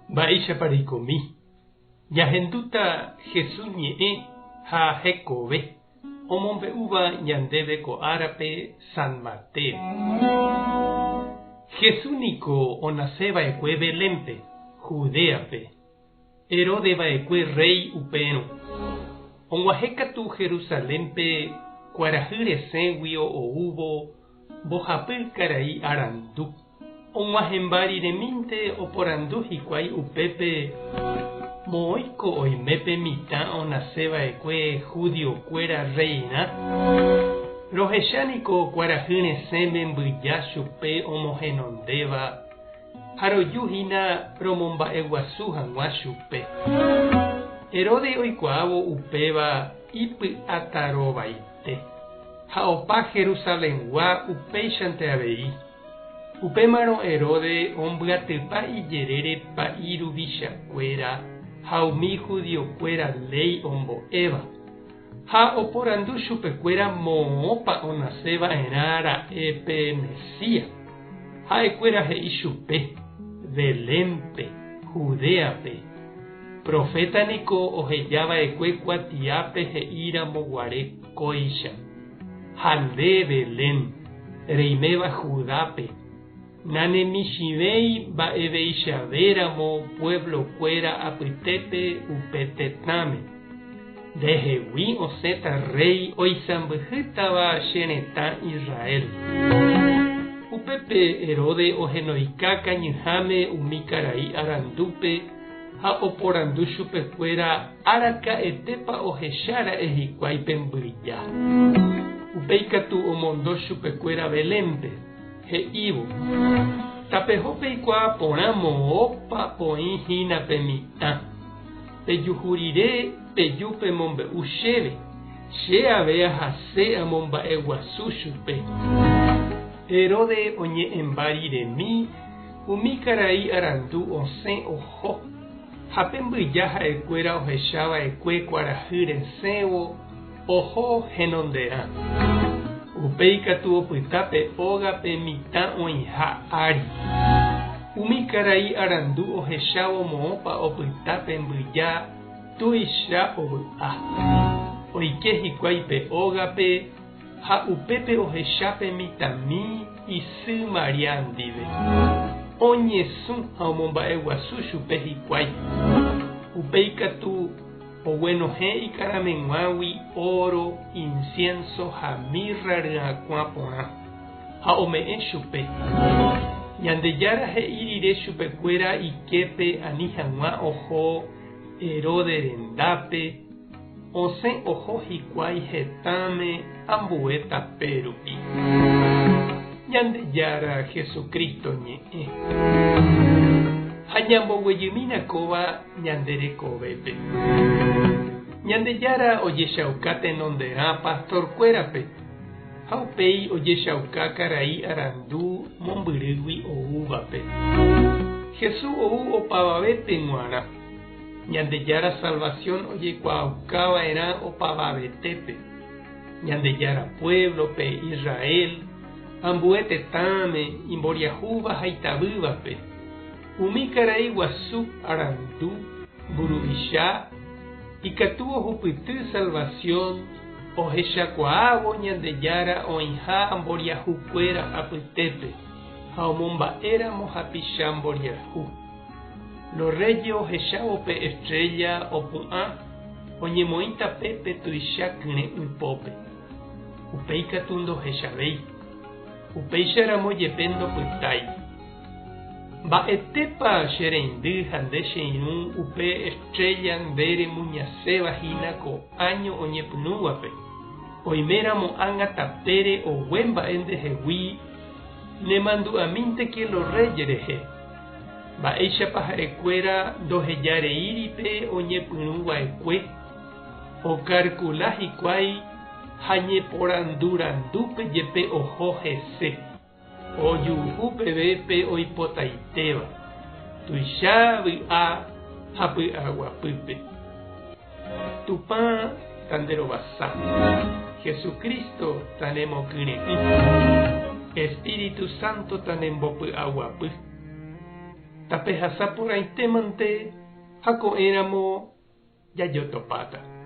Baisha parikomi. Yahenduta Jesús ñe'ẽ ha hekove. Omombe'úva ñandéve ko árape San Mateo. Jesúniko onaseva'ekue Belénpe, Judéape. Herodeva'ekue rey upérõ. Og̃uahẽkatu Jerusalénpe kuarahy resẽgui oúvo mbohapy karai arandu. Og̃uahẽmbáriremínte oporandu hikuái upépe moõiko oimépe mitã onaseva'ekue judiokuéra reina. Rohechánniko kuarahy resẽme mbyja chupe omohenondéva ha rojuhína romomba'eguasu hag̃ua chupe. Herode oikuaávo upéva ipy'atarovaite ha opa Jerusaléngua upéichante avei. Upémarõ Herode ombyatypa ijerére pa'iruvichakuéra ha umi judiokuéra ley ombo'éva ha oporandu chupekuéra moõpa onaseva'erã ra'épe Mesías. Ha'ekuéra he'i chupe Belénpe, Judéape. Profétaniko ohejava'ekue kuatiápe he'íramoguare kóicha. Ha nde Belén, reiméva Judápe. Nanemichĩvéi mba'eveichavéramo pueblokuéra apytépe upe tetãme. Ndehegui osẽta rey oisãmbyhýtava cheretã Israel. Upépe Herode ohenoika kañyháme umi karai arandúpe ha oporandu chupekuéra araka'etépa ohechára hikuái pe mbyja. Upéikatu omondo chupekuéra Belénpe, he'ívo. Tapehope eikuaa porã moõpa oĩ hína pe mitã. Pejuhurire pejúpe mombe'u chéve, che ave ahase amomba'eguasu chupe. Herode oñe'ẽmbáriremi umi karai arandu osẽ oho ha pe mbyja ha'ekuéra ohechava'ekue kuarahy resẽvo oho henonderã. Upéikatu opyta pe ógape mitã oĩha ári. Umi karai arandu ohechávo moõpa opyta pe mbyja tuicha ovy'a. Oike hikuái pe ógape ha upépe ohechápe mitãmi isy Maria ndive. Oñesũ ha omomba'eguasu chupe hikuái. Upéikatu oguenohẽ ikaramenguágui oro, incienso ha mirra ryakuã porã ha ome'ẽ chupe. Ñandejára he'i rire chupekuéra iképe ani hag̃ua oho Herode rendápe, osẽ oho hikuái hetãme ambue tapérupi. Ñandejára Jesucristo ñe'ẽ ha ñamboguejymínakóva ñanderekovépe. Ñandejára ojechauka tenonderã pastorkuérape ha upéi ojechauka karai arandu mombyrýgui oúvape. Jesús ou opavavépe g̃uarã. Ñandejára salvación ojekuaukava'erã opavavetépe. Ñandejára pueblope Israel ambue tetãme imboriahúva ha itavývape. Umi karai guasu arandu mburuvicha ikatu ohupyty salvación ohechakuaávo Ñandejára oĩha mboriahukuéra apytépe ha omomba'éramo hapicha mboriahu. Los reyes ohechávope estrella opu'ã oñemoĩta pépe tuicha kyrẽ ipópe. Upéikatu ndohechavéi. Upéicharamo jepe ndopytái. Mba'etépa che reindy ha nde che irũ upe estrella nde remuñasevahína ko año oñepyrũvape. Oiméramo ág̃atapére ogue mba'e ndehegui nemandu'amínte que los reyes rehe. Mba'éichapa ha'ekuéra ndohejareíripe oñepyrũva'ekue. Okarkula hikuái ha ñeporandurandúpe jepe oho hese. Ojuhu pevépe oipotaitéva. Tuicha vy'a ha py'aguapýpe. Tupã tanderovasa. Jesucristo tanemokyrẽ'ỹ. Espíritu Santo tanembopy'aguapy. tapehasapurãitémante ha ko'ẽramo jajotopáta.